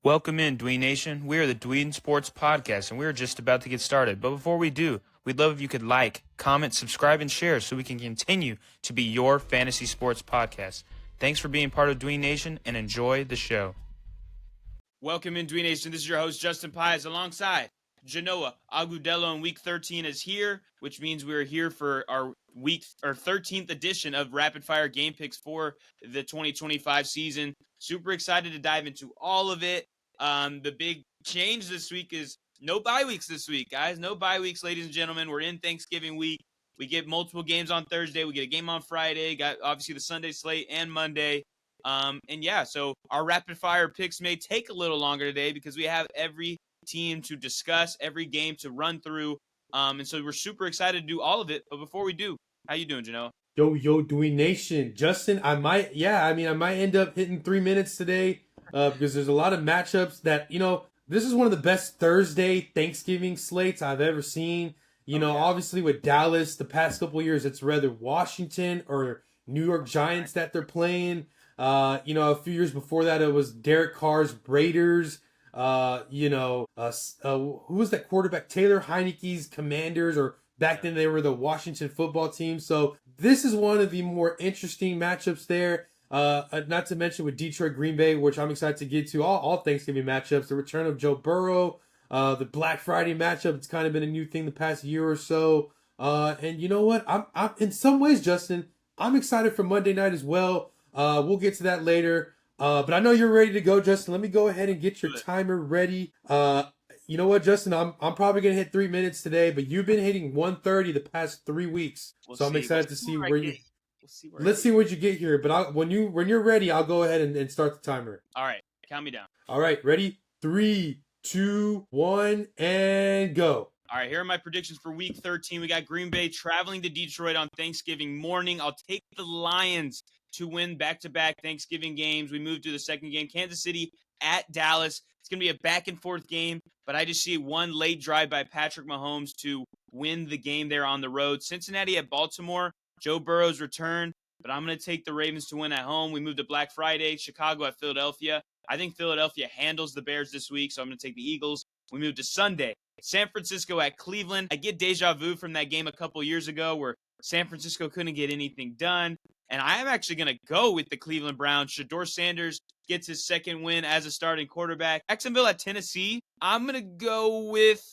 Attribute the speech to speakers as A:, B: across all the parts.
A: Welcome in, Dween Nation. We are the Dween Sports Podcast, and we are just about to get started. But before we do, we'd love if you could like, comment, subscribe, and share so we can continue to be your fantasy sports podcast. Thanks for being part of Dween Nation, and enjoy the show. Welcome in, Dween Nation. This is your host, Justin Pies, alongside Genoa Agudelo, and Week 13 is here, which means we are here for our 13th edition of Rapid Fire Game Picks for the 2025 season. Super excited to dive into all of it. The big change this week is no bye weeks this week, guys. No bye weeks, ladies and gentlemen. We're in Thanksgiving week. We get multiple games on Thursday. We get a game on Friday. Got obviously the Sunday slate and Monday. So our rapid fire picks may take a little longer today because we have every team to discuss, every game to run through. And so we're super excited to do all of it. But before we do, how you doing, Genoa?
B: Yo, Dween Nation. Justin, I might end up hitting 3 minutes today because there's a lot of matchups that, this is one of the best Thursday Thanksgiving slates I've ever seen. Obviously with Dallas, the past couple years, it's rather Washington or New York Giants that they're playing. A few years before that, it was Derek Carr's Raiders. Who was that quarterback? Taylor Heineke's Commanders, or back then they were the Washington football team. So this is one of the more interesting matchups there. Not to mention with Detroit Green Bay, which I'm excited to get to, all Thanksgiving matchups. The return of Joe Burrow, the Black Friday matchup. It's kind of been a new thing the past year or so. And you know what? I'm in some ways, Justin, I'm excited for Monday night as well. We'll get to that later. But I know you're ready to go, Justin. Let me go ahead and get your timer ready. You know what, Justin? I'm probably gonna hit 3 minutes today, but you've been hitting 1:30 the past 3 weeks, so I'm excited to see where you. Let's see what you get here. But when you're ready, I'll go ahead and start the timer.
A: All right, count me down.
B: All right, ready? 3, 2, 1, and go.
A: All right, here are my predictions for Week 13. We got Green Bay traveling to Detroit on Thanksgiving morning. I'll take the Lions to win back-to-back Thanksgiving games. We move to the second game, Kansas City at Dallas. It's going to be a back-and-forth game, but I just see one late drive by Patrick Mahomes to win the game there on the road. Cincinnati at Baltimore, Joe Burrow's return, but I'm going to take the Ravens to win at home. We move to Black Friday, Chicago at Philadelphia. I think Philadelphia handles the Bears this week, so I'm going to take the Eagles. We move to Sunday, San Francisco at Cleveland. I get deja vu from that game a couple years ago where San Francisco couldn't get anything done. And I am actually going to go with the Cleveland Browns. Shedeur Sanders gets his second win as a starting quarterback. Jacksonville at Tennessee. I'm going to go with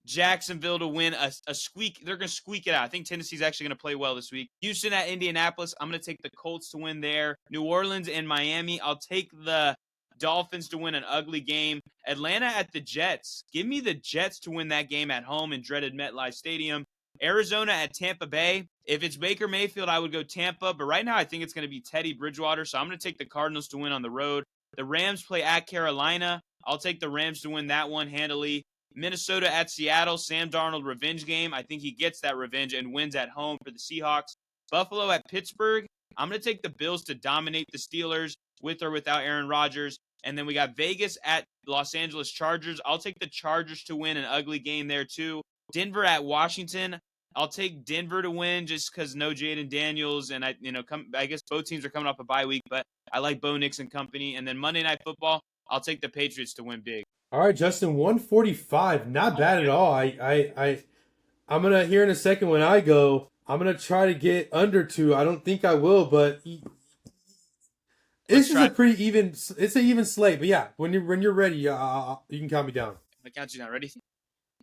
A: Jacksonville to win a squeak. They're going to squeak it out. I think Tennessee's actually going to play well this week. Houston at Indianapolis. I'm going to take the Colts to win there. New Orleans and Miami. I'll take the Dolphins to win an ugly game. Atlanta at the Jets. Give me the Jets to win that game at home in dreaded MetLife Stadium. Arizona at Tampa Bay. If it's Baker Mayfield, I would go Tampa. But right now, I think it's going to be Teddy Bridgewater. So I'm going to take the Cardinals to win on the road. The Rams play at Carolina. I'll take the Rams to win that one handily. Minnesota at Seattle. Sam Darnold revenge game. I think he gets that revenge and wins at home for the Seahawks. Buffalo at Pittsburgh. I'm going to take the Bills to dominate the Steelers with or without Aaron Rodgers. And then we got Vegas at Los Angeles Chargers. I'll take the Chargers to win an ugly game there too. Denver at Washington. I'll take Denver to win just because no Jaden Daniels, and I guess both teams are coming off a bye week, but I like Bo Nix and company. And then Monday Night Football, I'll take the Patriots to win big.
B: All right, Justin, 145, not bad at all. I'm gonna here in a second when I go, I'm gonna try to get under 2. I don't think I will, but this is a pretty even. It's an even slate, but yeah, when you're ready, you can count me down.
A: I count you down. Ready?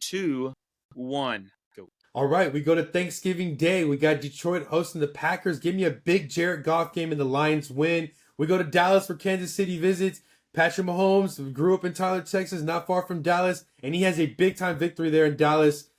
A: 2, 1.
B: All right, we go to Thanksgiving Day. We got Detroit hosting the Packers. Give me a big Jared Goff game and the Lions win. We go to Dallas for Kansas City visits. Patrick Mahomes grew up in Tyler, Texas, not far from Dallas, and he has a big-time victory there in Dallas.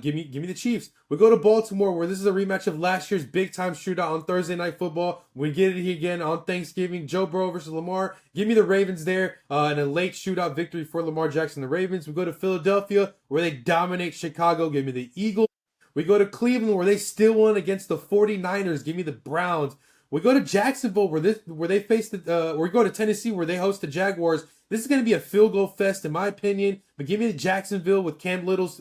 B: Give me the Chiefs. We go to Baltimore, where this is a rematch of last year's big-time shootout on Thursday Night Football. We get it here again on Thanksgiving. Joe Burrow versus Lamar. Give me the Ravens there, and a late shootout victory for Lamar Jackson, the Ravens. We go to Philadelphia, where they dominate Chicago. Give me the Eagles. We go to Cleveland, where they still won against the 49ers. Give me the Browns. We go to Jacksonville, where they face or we go to Tennessee, where they host the Jaguars. This is going to be a field goal fest, in my opinion. But give me the Jacksonville with Cam Little's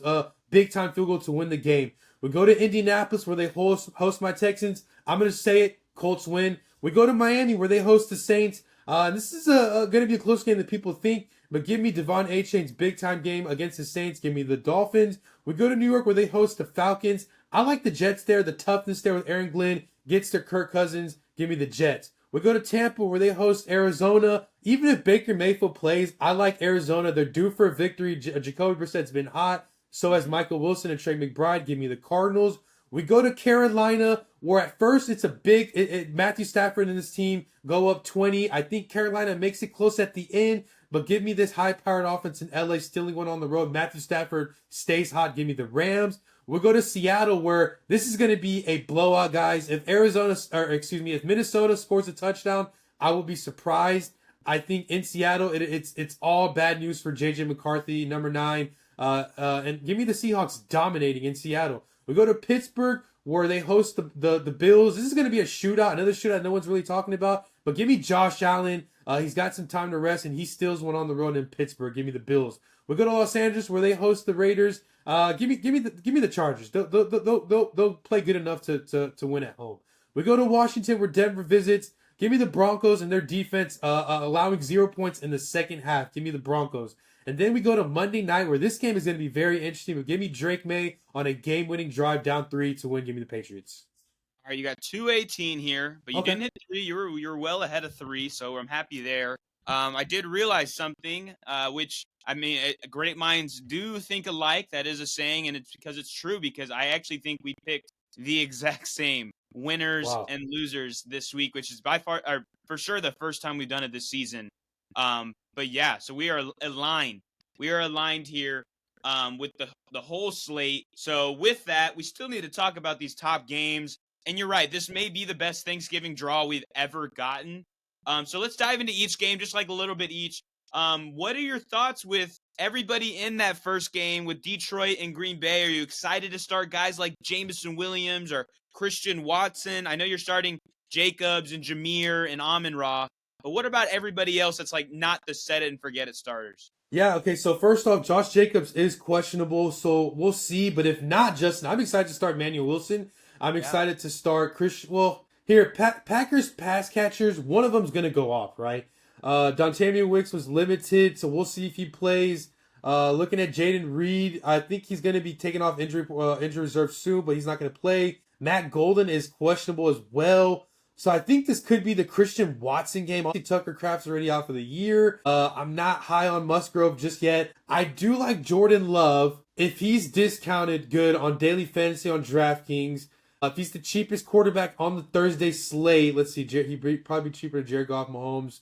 B: big-time field goal to win the game. We go to Indianapolis, where they host my Texans. I'm going to say it. Colts win. We go to Miami, where they host the Saints. This is going to be a close game that people think. but give me Devon A-Chain's big-time game against the Saints. Give me the Dolphins. We go to New York where they host the Falcons. I like the Jets there. The toughness there with Aaron Glenn gets to Kirk Cousins. Give me the Jets. We go to Tampa where they host Arizona. Even if Baker Mayfield plays, I like Arizona. They're due for a victory. Jacoby Brissett's been hot. So has Michael Wilson and Trey McBride. Give me the Cardinals. We go to Carolina, where at first it's a big... Matthew Stafford and his team go up 20. I think Carolina makes it close at the end, but give me this high-powered offense in LA, stealing one on the road. Matthew Stafford stays hot. Give me the Rams. We'll go to Seattle, where this is going to be a blowout, guys. If Minnesota scores a touchdown, I will be surprised. I think in Seattle, it's all bad news for J.J. McCarthy, number 9. And give me the Seahawks dominating in Seattle. We go to Pittsburgh, where they host the Bills. This is going to be a shootout, another shootout no one's really talking about. But give me Josh Allen. He's got some time to rest, and he steals one on the road in Pittsburgh. Give me the Bills. We go to Los Angeles, where they host the Raiders. Give me the Chargers. They'll play good enough to win at home. We go to Washington, where Denver visits. Give me the Broncos and their defense, allowing 0 points in the second half. Give me the Broncos. And then we go to Monday night, where this game is going to be very interesting. But give me Drake May on a game-winning drive down 3 to win. Give me the Patriots.
A: All right, you got 218 here, but you didn't hit 3. You were well ahead of 3, so I'm happy there. I did realize something, which, I mean, great minds do think alike. That is a saying, and it's because it's true, because I actually think we picked the exact same winners and losers this week, which is by far, or for sure, the first time we've done it this season. But yeah, so we are aligned. We are aligned here with the whole slate. So with that, we still need to talk about these top games. And you're right, this may be the best Thanksgiving draw we've ever gotten. So let's dive into each game, just like a little bit each. What are your thoughts with everybody in that first game with Detroit and Green Bay? Are you excited to start guys like Jameson Williams or Christian Watson? I know you're starting Jacobs and Jameer and Amon-Ra, but what about everybody else that's like not the set it and forget it starters?
B: Yeah, okay, so first off, Josh Jacobs is questionable, so we'll see. But if not, Justin, I'm excited to start Manuel Wilson. I'm excited to start Christian. Well, here, Packers pass catchers, one of them's going to go off, right? Dontayvion Wicks was limited, so we'll see if he plays. Looking at Jaden Reed, I think he's going to be taken off injury reserve soon, but he's not going to play. Matt Golden is questionable as well. So I think this could be the Christian Watson game. I think Tucker Kraft's already out for the year. I'm not high on Musgrove just yet. I do like Jordan Love if he's discounted good on Daily Fantasy on DraftKings. If he's the cheapest quarterback on the Thursday slate, let's see, he'd probably be cheaper than Jared Goff, Mahomes,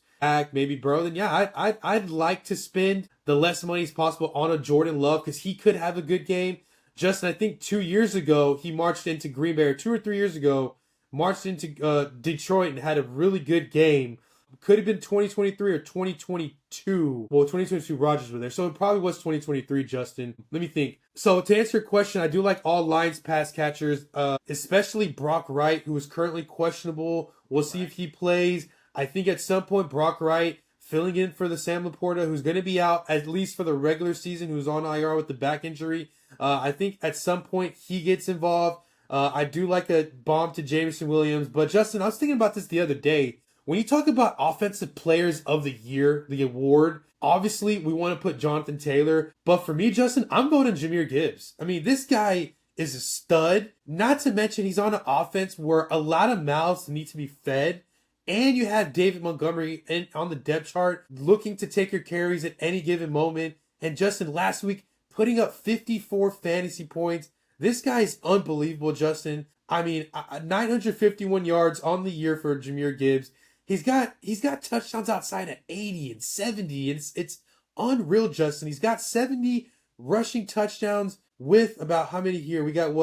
B: maybe Burrow. Then yeah, I'd like to spend the less money as possible on a Jordan Love because he could have a good game. Justin, I think 2 years ago he marched into Green Bay, or 2 or 3 years ago, marched into Detroit and had a really good game. Could have been 2023 or 2022. Well, 2022 Rodgers were there, so it probably was 2023, Justin. Let me think. So to answer your question, I do like all Lions pass catchers, especially Brock Wright, who is currently questionable. We'll see if he plays. I think at some point Brock Wright filling in for the Sam Laporta, who's going to be out at least for the regular season, who's on IR with the back injury. I think at some point he gets involved. I do like a bomb to Jameson Williams. But Justin, I was thinking about this the other day. When you talk about Offensive Players of the Year, the award, obviously we want to put Jonathan Taylor. But for me, Justin, I'm voting Jahmyr Gibbs. I mean, this guy is a stud. Not to mention he's on an offense where a lot of mouths need to be fed. And you have David Montgomery on the depth chart looking to take your carries at any given moment. And Justin, last week, putting up 54 fantasy points. This guy is unbelievable, Justin. I mean, 951 yards on the year for Jahmyr Gibbs. He's got touchdowns outside at 80 and 70. And it's unreal, Justin. He's got 70 rushing touchdowns with about how many here? We got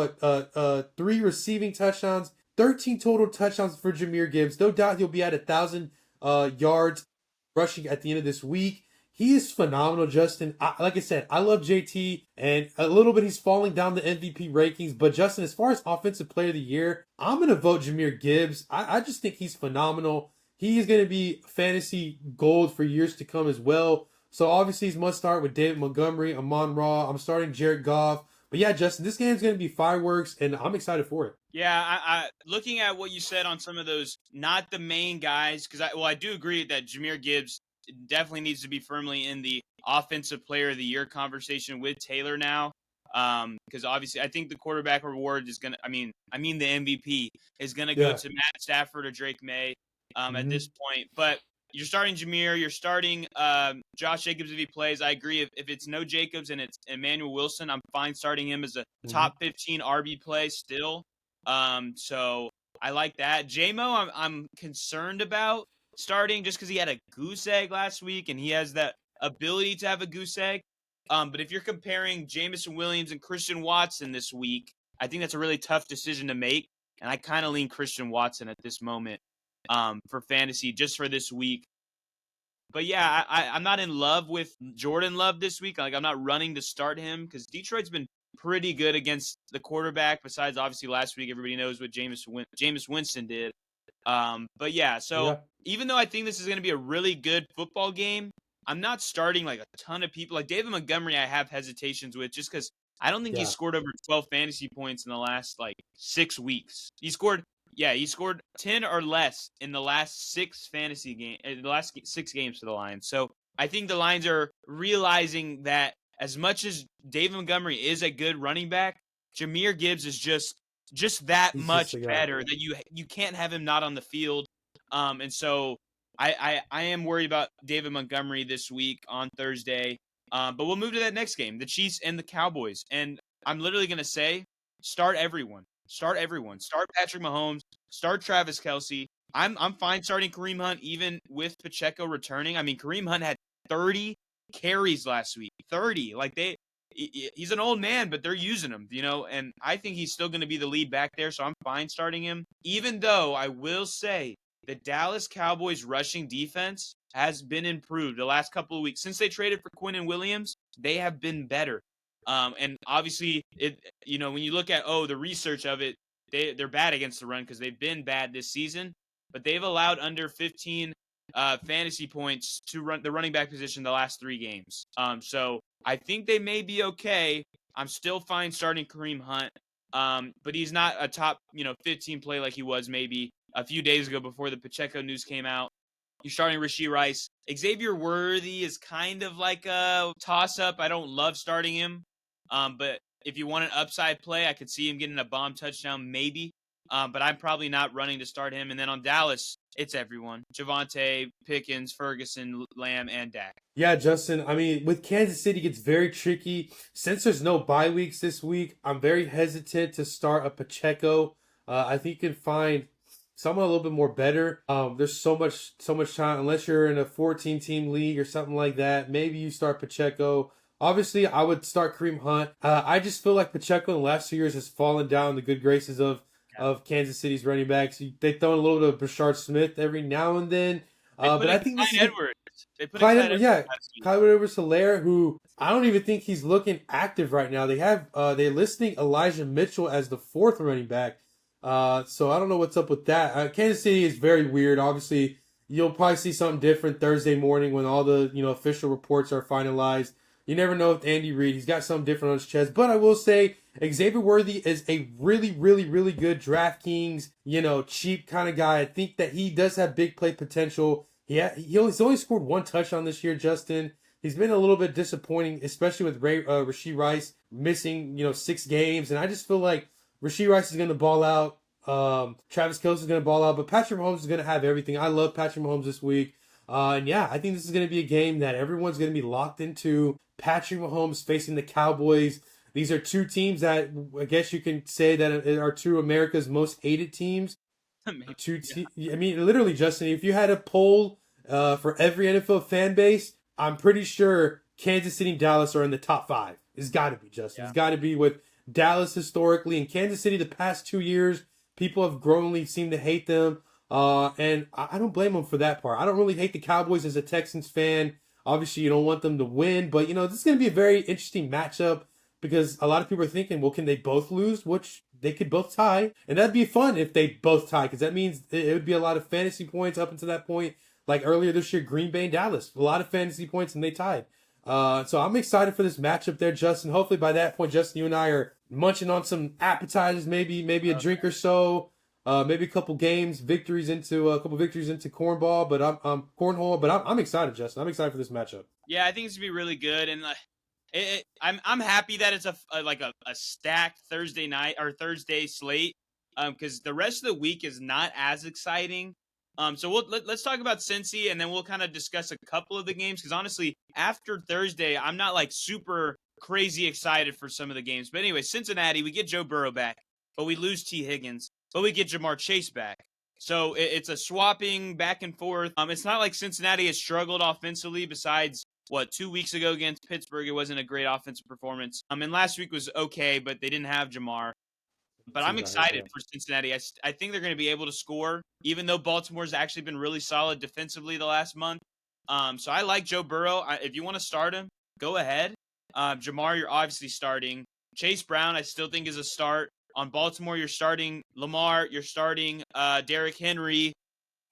B: 3 receiving touchdowns, 13 total touchdowns for Jahmyr Gibbs. No doubt he'll be at 1,000 yards rushing at the end of this week. He is phenomenal, Justin. Like I said, I love JT, and a little bit he's falling down the MVP rankings. But Justin, as far as Offensive Player of the Year, I'm going to vote Jahmyr Gibbs. I just think he's phenomenal. He is going to be fantasy gold for years to come as well. So obviously he's must start with David Montgomery, Amon-Ra. I'm starting Jared Goff. But yeah, Justin, this game's going to be fireworks, and I'm excited for it.
A: Yeah, I looking at what you said on some of those, not the main guys, because I do agree that Jahmyr Gibbs definitely needs to be firmly in the offensive player of the year conversation with Taylor now. Because obviously I think the quarterback reward is gonna. I mean the MVP is gonna go
B: Yeah.
A: to Matt Stafford or Drake May. At
B: Mm-hmm.
A: this point, but you're starting Jameer, you're starting Josh Jacobs if he plays. I agree. If it's no Jacobs and it's Emmanuel Wilson, I'm fine starting him as a
B: Mm-hmm.
A: top 15 RB play still. So I like that. JMO, I'm concerned about starting just because he had a goose egg last week and he has that ability to have a goose egg. But if you're comparing Jamison Williams and Christian Watson this week, I think that's a really tough decision to make. And I kind of lean Christian Watson at this moment for fantasy just for this week. But yeah, I'm not in love with Jordan Love this week. Like I'm not running to start him because Detroit's been pretty good against the quarterback. Besides, obviously last week everybody knows what Jameis Winston did. But yeah, so
B: Yeah.
A: even though I think this is going to be a really good football game, I'm not starting like a ton of people. Like David Montgomery, I have hesitations with just because I don't think he's
B: Yeah.
A: scored over 12 fantasy points in the last like 6 weeks. He scored 10 or less in the last the last 6 games for the Lions. So I think the Lions are realizing that as much as David Montgomery is a good running back, Jahmyr Gibbs is just that
B: He's just
A: much
B: a guy.
A: better that you can't have him not on the field. And so I am worried about David Montgomery this week on Thursday. But we'll move to that next game, the Chiefs and the Cowboys. And I'm literally going to say, start everyone. Start everyone. Start Patrick Mahomes. Start Travis Kelce. I'm fine starting Kareem Hunt even with Pacheco returning. I mean, Kareem Hunt had 30 carries last week. 30. Like he's an old man, but they're using him, and I think he's still going to be the lead back there, so I'm fine starting him. Even though I will say the Dallas Cowboys rushing defense has been improved the last couple of weeks. Since they traded for Quinnen Williams, they have been better. And obviously, when you look at the research of it, they're bad against the run because they've been bad this season, but they've allowed under 15 fantasy points to run the running back position the last 3 games. So I think they may be okay. I'm still fine starting Kareem Hunt, but he's not a top 15 play like he was maybe a few days ago before the Pacheco news came out. You're starting Rashee Rice. Xavier Worthy is kind of like a toss-up. I don't love starting him. But if you want an upside play, I could see him getting a bomb touchdown maybe. But I'm probably not running to start him. And then on Dallas, it's everyone. Javonte, Pickens, Ferguson, Lamb, and Dak.
B: Yeah, Justin. I mean, with Kansas City, it gets very tricky. Since there's no bye weeks this week, I'm very hesitant to start a Pacheco. I think you can find someone a little bit more better. There's so much time. Unless you're in a 14-team league or something like that, maybe you start Pacheco. Obviously, I would start Kareem Hunt. I just feel like Pacheco in the last 2 years has fallen down in the good graces of Kansas City's running backs. They throw in a little bit of Brashard Smith every now and then. But I think this is
A: Edwards. They put
B: Clyde
A: in
B: Edwards, yeah, Clyde Edwards-Helaire, who I don't even think he's looking active right now. They're listing Elijah Mitchell as the 4th running back. So I don't know what's up with that. Kansas City is very weird. Obviously, you'll probably see something different Thursday morning when all the official reports are finalized. You never know with Andy Reid. He's got something different on his chest. But I will say Xavier Worthy is a really, really, really good DraftKings, cheap kind of guy. I think that he does have big play potential. He's only scored 1 touchdown this year, Justin. He's been a little bit disappointing, especially with Rashee Rice missing, 6 games. And I just feel like Rashee Rice is going to ball out. Travis Kelce is going to ball out. But Patrick Mahomes is going to have everything. I love Patrick Mahomes this week. And yeah, I think this is going to be a game that everyone's going to be locked into. Patrick Mahomes facing the Cowboys. These are 2 teams that I guess you can say that are 2 of America's most hated teams. I mean, literally, Justin, if you had a poll for every NFL fan base, I'm pretty sure Kansas City and Dallas are in the top 5. It's got to be, Justin. Yeah. It's got to be with Dallas historically. And Kansas City, the past 2 years, people have growingly seemed to hate them. And I don't blame them for that part. I don't really hate the Cowboys as a Texans fan. Obviously, you don't want them to win. But, this is going to be a very interesting matchup because a lot of people are thinking, well, can they both lose? Which they could both tie. And that'd be fun if they both tie because that means it would be a lot of fantasy points up until that point. Like earlier this year, Green Bay and Dallas. A lot of fantasy points and they tied. So I'm excited for this matchup there, Justin. Hopefully by that point, Justin, you and I are munching on some appetizers, maybe a drink or so. maybe a couple victories into cornball, but I'm cornhole. But I'm excited, Justin. I'm excited for this matchup.
A: Yeah, I think it's gonna be really good, and I'm happy that it's a stacked Thursday night or Thursday slate, because the rest of the week is not as exciting. So let's talk about Cincy, and then we'll kind of discuss a couple of the games. Because honestly, after Thursday, I'm not like super crazy excited for some of the games. But anyway, Cincinnati, we get Joe Burrow back, but we lose T. Higgins, but we get Jamar Chase back. So it's a swapping back and forth. It's not like Cincinnati has struggled offensively besides 2 weeks ago against Pittsburgh. It wasn't a great offensive performance. And last week was okay, but they didn't have Jamar. But I'm
B: Seems like it,
A: excited
B: yeah.
A: for Cincinnati. I think they're going to be able to score, even though Baltimore's actually been really solid defensively the last month. So I like Joe Burrow. If you want to start him, go ahead. Jamar, you're obviously starting. Chase Brown, I still think is a start. On Baltimore, you're starting Lamar. You're starting Derrick Henry.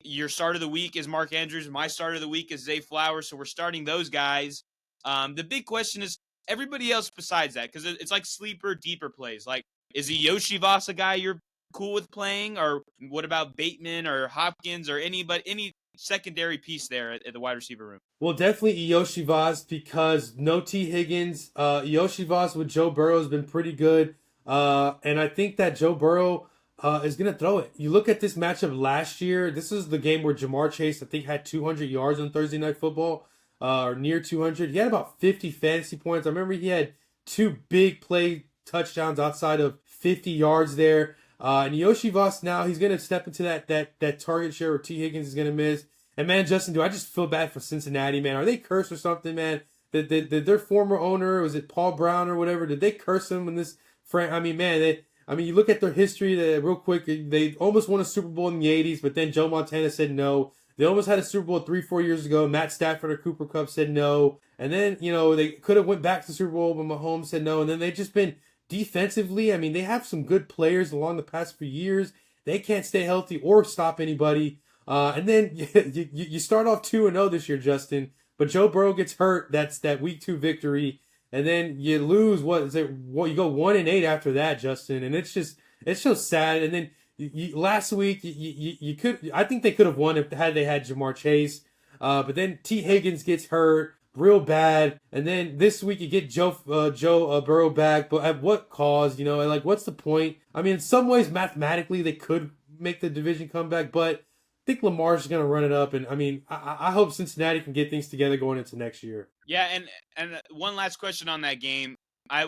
A: Your start of the week is Mark Andrews. My start of the week is Zay Flowers. So we're starting those guys. The big question is everybody else besides that, because it's like sleeper, deeper plays. Like, is a Yoshi Voss a guy you're cool with playing? Or what about Bateman or Hopkins or any secondary piece there at the wide receiver room?
B: Well, definitely Yoshi Voss because no T. Higgins. Yoshi Voss with Joe Burrow has been pretty good. And I think that Joe Burrow is going to throw it. You look at this matchup last year. This is the game where Jamar Chase, I think, had 200 yards on Thursday Night Football, or near 200. He had about 50 fantasy points. I remember he had two big play touchdowns outside of 50 yards there. And Yoshi Voss now, he's going to step into that target share where T. Higgins is going to miss. And man, Justin, do I just feel bad for Cincinnati, man? Are they cursed or something, man? Did their former owner, was it Paul Brown or whatever, did they curse him when this I mean, man, you look at their history real quick. They almost won a Super Bowl in the 80s, but then Joe Montana said no. They almost had a Super Bowl 3-4 years ago. Matt Stafford or Cooper Kupp said no. And then, they could have went back to the Super Bowl, but Mahomes said no. And then they've just been defensively. I mean, they have some good players along the past few years. They can't stay healthy or stop anybody. And then you start off 2-0 this year, Justin. But Joe Burrow gets hurt. That's that week 2 victory. And then you lose, you go 1-8 after that, Justin. And it's just sad. And then last week, I think they could have won had they had Jamar Chase. But then T. Higgins gets hurt real bad. And then this week you get Joe Burrow back. But at what cause? What's the point? I mean, in some ways, mathematically, they could make the division comeback, but I think Lamar's going to run it up, and I mean, I hope Cincinnati can get things together going into next year.
A: Yeah, and one last question on that game.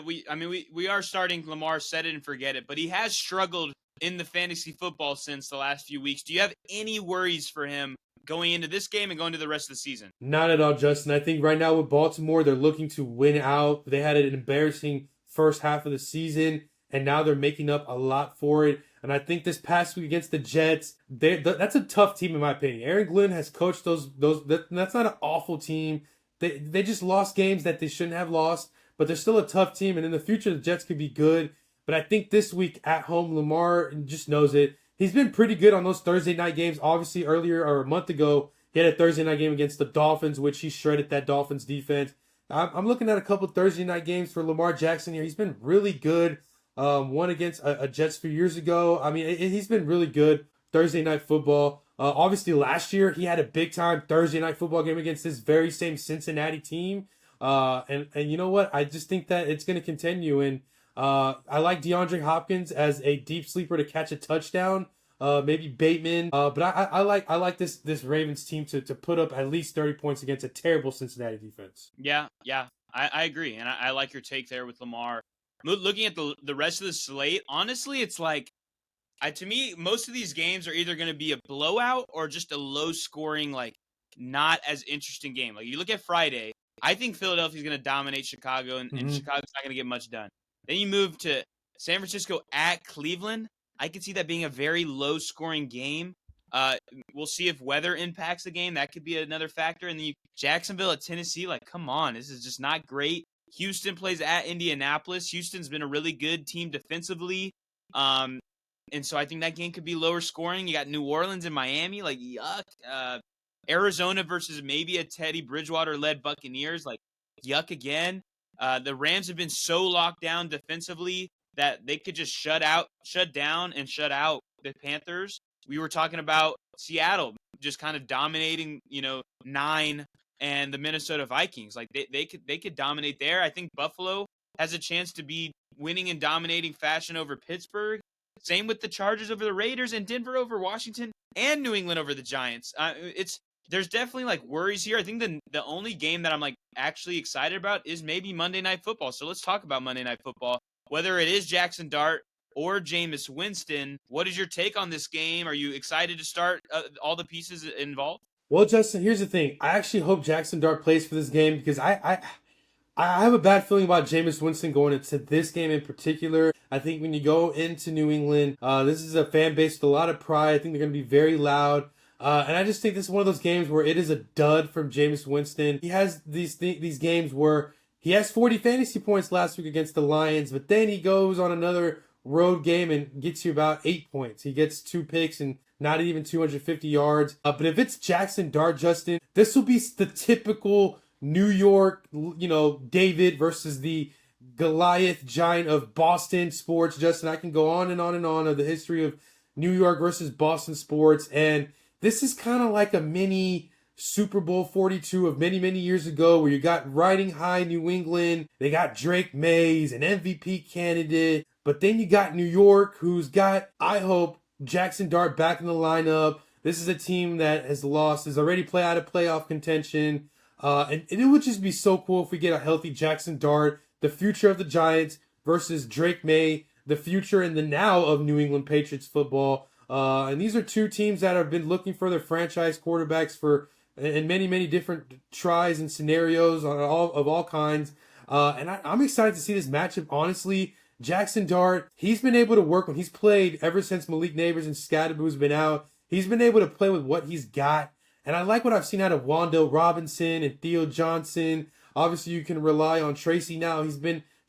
A: We are starting Lamar, set it and forget it, but he has struggled in the fantasy football since the last few weeks. Do you have any worries for him going into this game and going to the rest of the season?
B: Not at all, Justin. I think right now with Baltimore, they're looking to win out. They had an embarrassing first half of the season, and now they're making up a lot for it. And I think this past week against the Jets, that's a tough team in my opinion. Aaron Glenn has coached those. That's not an awful team. They just lost games that they shouldn't have lost, but they're still a tough team. And in the future, the Jets could be good. But I think this week at home, Lamar just knows it. He's been pretty good on those Thursday night games. Obviously, earlier or a month ago, he had a Thursday night game against the Dolphins, which he shredded that Dolphins defense. I'm looking at a couple Thursday night games for Lamar Jackson here. He's been really good. One against a Jets a few years ago. I mean, he's been really good Thursday night football. Obviously, last year he had a big time Thursday night football game against this very same Cincinnati team. And you know what? I just think that it's going to continue. And I like DeAndre Hopkins as a deep sleeper to catch a touchdown. Maybe Bateman. But I like this Ravens team to put up at least 30 points against a terrible Cincinnati defense.
A: Yeah. I agree, and I like your take there with Lamar. Looking at the rest of the slate, honestly, it's like, to me, most of these games are either going to be a blowout or just a low-scoring, like, not as interesting game. Like, you look at Friday, I think Philadelphia's going to dominate Chicago, and Chicago's not going to get much done. Then you move to San Francisco at Cleveland. I could see that being a very low-scoring game. We'll see if weather impacts the game. That could be another factor. And then Jacksonville at Tennessee, like, come on, this is just not great. Houston plays at Indianapolis. Houston's been a really good team defensively. And so I think that game could be lower scoring. You got New Orleans and Miami, like, yuck. Arizona versus maybe a Teddy Bridgewater-led Buccaneers, like, yuck again. The Rams have been so locked down defensively that they could just shut down and shut out the Panthers, we were talking about Seattle just kind of dominating, 9 and the Minnesota Vikings. Like they could dominate there. I think Buffalo has a chance to be winning in dominating fashion over Pittsburgh. Same with the Chargers over the Raiders and Denver over Washington and New England over the Giants. There's definitely like worries here. I think the only game that I'm like actually excited about is maybe Monday Night Football. So let's talk about Monday Night Football. Whether it is Jackson Dart or Jameis Winston, what is your take on this game? Are you excited to start all the pieces involved?
B: Well, Justin, here's the thing. I actually hope Jackson Dart plays for this game because I have a bad feeling about Jameis Winston going into this game in particular. I think when you go into New England, this is a fan base with a lot of pride. I think they're going to be very loud. And I just think this is one of those games where it is a dud from Jameis Winston. He has these games where he has 40 fantasy points last week against the Lions, but then he goes on another road game and gets you about 8 points. He gets 2 picks and not even 250 yards. But if it's Jackson Dart, Justin, this will be the typical New York, David versus the Goliath giant of Boston sports. Justin, I can go on and on and on of the history of New York versus Boston sports. And this is kind of like a mini Super Bowl 42 of many, many years ago where you got riding high New England. They got Drake May, he's an MVP candidate. But then you got New York, who's got, I hope, Jackson Dart back in the lineup. This is a team that has already out of playoff contention. And it would just be so cool if we get a healthy Jackson Dart, the future of the Giants, versus Drake May, the future and the now of New England Patriots football. And these are two teams that have been looking for their franchise quarterbacks in many, many different tries and scenarios of all kinds. And I'm excited to see this matchup. Honestly, Jackson Dart, he's been able to work when he's played ever since Malik Nabers and Scadaboo's been out. He's been able to play with what he's got. And I like what I've seen out of Wandale Robinson and Theo Johnson. Obviously, you can rely on Tracy now.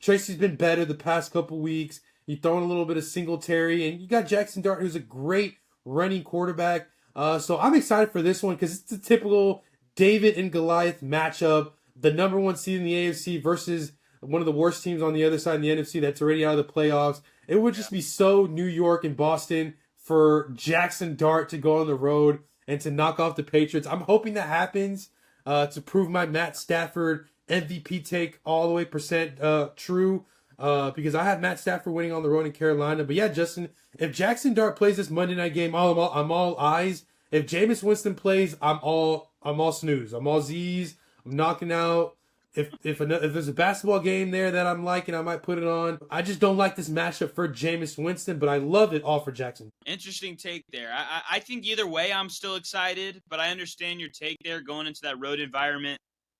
B: Tracy's been better the past couple weeks. He's throwing a little bit of Singletary. And you got Jackson Dart, who's a great running quarterback. So I'm excited for this one because it's a typical David and Goliath matchup. The number 1 seed in the AFC versus one of the worst teams on the other side in the NFC that's already out of the playoffs. It would just be so New York and Boston for Jackson Dart to go on the road and to knock off the Patriots. I'm hoping that happens to prove my Matt Stafford MVP take all the way percent true because I have Matt Stafford winning on the road in Carolina. But yeah, Justin, if Jackson Dart plays this Monday night game, I'm all eyes. If Jameis Winston plays, I'm all snooze. I'm all Z's. I'm knocking out. If there's a basketball game there that I'm liking, I might put it on. I just don't like this matchup for Jameis Winston, but I love it all for Jackson.
A: Interesting take there. I think either way, I'm still excited, but I understand your take there going into that road environment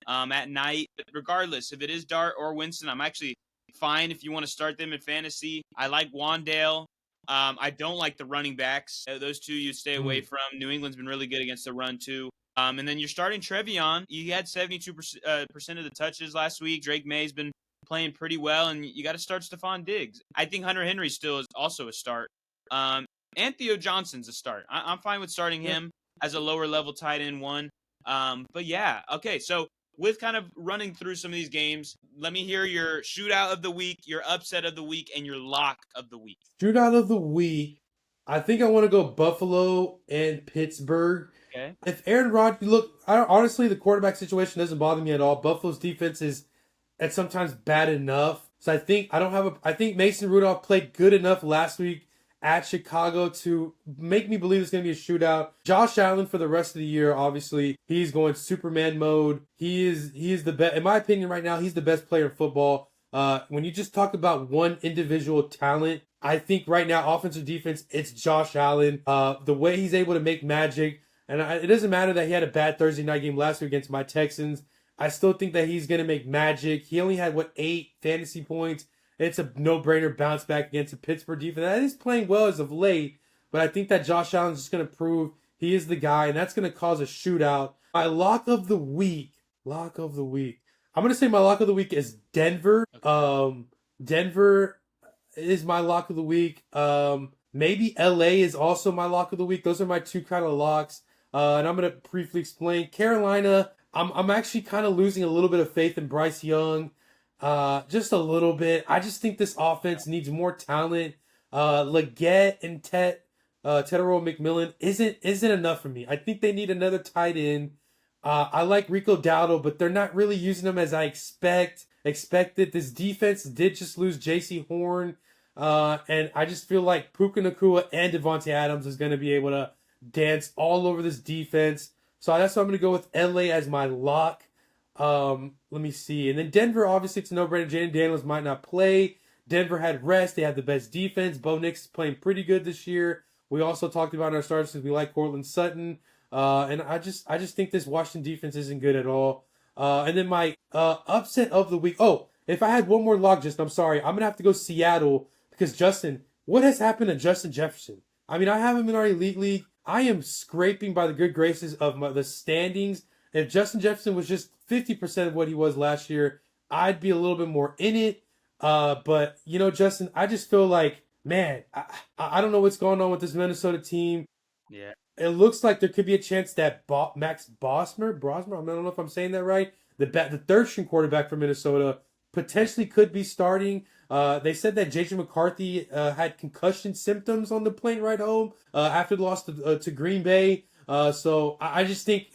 A: at night. But regardless, if it is Dart or Winston, I'm actually fine if you want to start them in fantasy. I like Wandale. I don't like the running backs. Those two you stay away from. New England's been really good against the run too. And then you're starting Trevion. He had 72% of the touches last week. Drake May's been playing pretty well, and you got to start Stephon Diggs. I think Hunter Henry still is also a start. And Theo Johnson's a start. I'm fine with starting him as a lower level tight end one. But yeah, okay. So with kind of running through some of these games, let me hear your shootout of the week, your upset of the week, and your lock of the week.
B: Shootout of the week. I think I want to go Buffalo and Pittsburgh.
A: Okay.
B: If Aaron Rodgers, honestly, the quarterback situation doesn't bother me at all. Buffalo's defense is at sometimes bad enough. So I think Mason Rudolph played good enough last week at Chicago to make me believe it's going to be a shootout. Josh Allen for the rest of the year, obviously, he's going Superman mode. He is the best, in my opinion right now, he's the best player in football. When you just talk about one individual talent, I think right now, offensive defense, it's Josh Allen. The way he's able to make magic, and it doesn't matter that he had a bad Thursday night game last week against my Texans. I still think that he's going to make magic. He only had, 8 fantasy points. It's a no-brainer bounce back against the Pittsburgh defense. That is playing well as of late, but I think that Josh Allen is just going to prove he is the guy, and that's going to cause a shootout. My lock of the week. I'm going to say my lock of the week is Denver. Denver is my lock of the week. Maybe LA is also my lock of the week. Those are my two kind of locks. And I'm going to briefly explain. Carolina, I'm actually kind of losing a little bit of faith in Bryce Young. Just a little bit. I just think this offense needs more talent. Leggett and Tedero McMillan isn't enough for me. I think they need another tight end. I like Rico Dowdle, but they're not really using him as I expected. This defense did just lose J.C. Horn, and I just feel like Puka Nacua and Devontae Adams is going to be able to dance all over this defense. So that's why I'm going to go with LA as my lock. Let me see. And then Denver, obviously, it's a no-brainer. Jaden Daniels might not play. Denver had rest. They had the best defense. Bo Nix is playing pretty good this year. We also talked about in our starters because we like Cortland Sutton. And I just think this Washington defense isn't good at all. And then my upset of the week. Oh, if I had one more lock, I'm sorry. I'm going to have to go Seattle because Justin, what has happened to Justin Jefferson? I mean, I have him in our elite league. I am scraping by the good graces of the standings. If Justin Jefferson was just 50% of what he was last year, I'd be a little bit more in it. But, Justin, I just feel like, man, I don't know what's going on with this Minnesota team.
A: Yeah.
B: It looks like there could be a chance that Max Brosmer, I don't know if I'm saying that right, the third string quarterback for Minnesota, potentially could be starting. They said that J.J. McCarthy had concussion symptoms on the plane ride home after the loss to Green Bay. So I just think,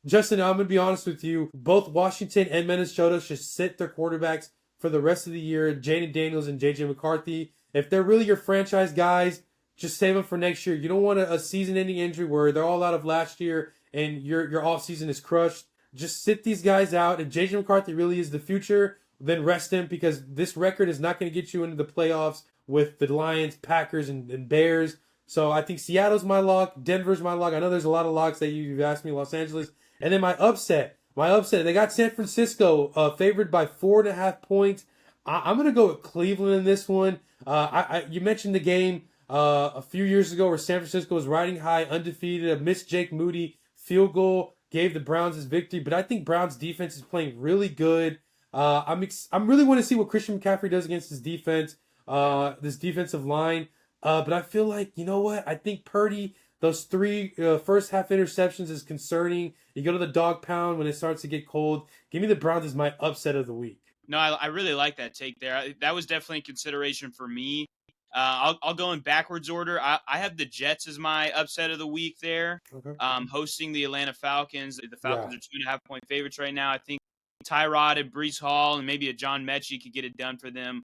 B: Justin, I'm going to be honest with you, both Washington and Minnesota should sit their quarterbacks for the rest of the year, Jaden Daniels and J.J. McCarthy. If they're really your franchise guys, just save them for next year. You don't want a season-ending injury where they're all out of last year and your offseason is crushed. Just sit these guys out. If J.J. McCarthy really is the future, then rest him because this record is not going to get you into the playoffs with the Lions, Packers, and Bears. So I think Seattle's my lock. Denver's my lock. I know there's a lot of locks that you've asked me. Los Angeles. And then my upset. They got San Francisco favored by 4.5 points. I'm going to go with Cleveland in this one. You mentioned the game a few years ago where San Francisco was riding high, undefeated. A missed Jake Moody field goal gave the Browns his victory. But I think Browns defense is playing really good. I'm really want to see what Christian McCaffrey does against this defense, this defensive line. But I feel like, you know what? I think Purdy, those three first half interceptions is concerning. You go to the dog pound when it starts to get cold. Give me the Browns as my upset of the week.
A: No, I really like that take there. That was definitely a consideration for me. I'll go in backwards order. I have the Jets as my upset of the week there.
B: Okay.
A: Hosting the Atlanta Falcons. The Falcons are 2.5-point favorites right now. I think Tyrod and Breece Hall and maybe a John Mechie could get it done for them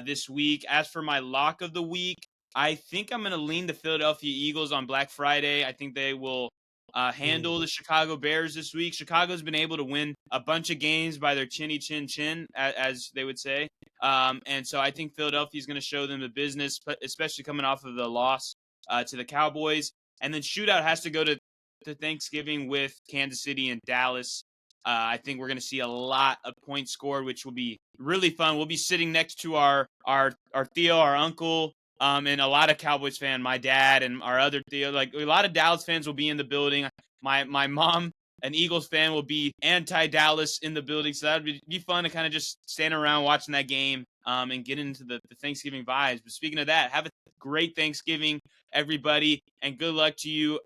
A: this week. As for my lock of the week, I think I'm going to lean the Philadelphia Eagles on Black Friday. I think they will handle the Chicago Bears this week. Chicago's been able to win a bunch of games by their chinny chin chin, as they would say. And so I think Philadelphia's going to show them the business, especially coming off of the loss to the Cowboys. And then shootout has to go to Thanksgiving with Kansas City and Dallas. I think we're going to see a lot of points scored, which will be really fun. We'll be sitting next to our Theo, our uncle, and a lot of Cowboys fan, my dad and our other Theo. Like a lot of Dallas fans will be in the building. My mom, an Eagles fan, will be anti-Dallas in the building. So that would be fun to kind of just stand around watching that game and get into the Thanksgiving vibes. But speaking of that, have a great Thanksgiving, everybody, and good luck to you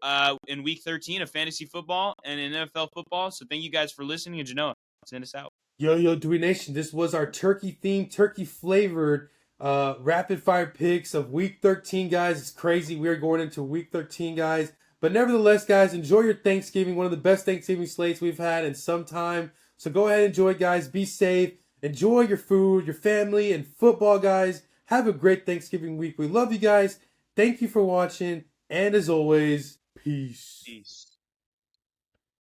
A: in Week 13 of fantasy football and in NFL football. So thank you guys for listening. And Genoa, send us out.
B: Yo, Dween Nation, this was our turkey-themed, turkey-flavored rapid-fire picks of Week 13, guys. It's crazy. We are going into Week 13, guys. But nevertheless, guys, enjoy your Thanksgiving. One of the best Thanksgiving slates we've had in some time. So go ahead and enjoy, guys. Be safe. Enjoy your food, your family, and football, guys. Have a great Thanksgiving week. We love you guys. Thank you for watching. And as always, peace.
A: Peace.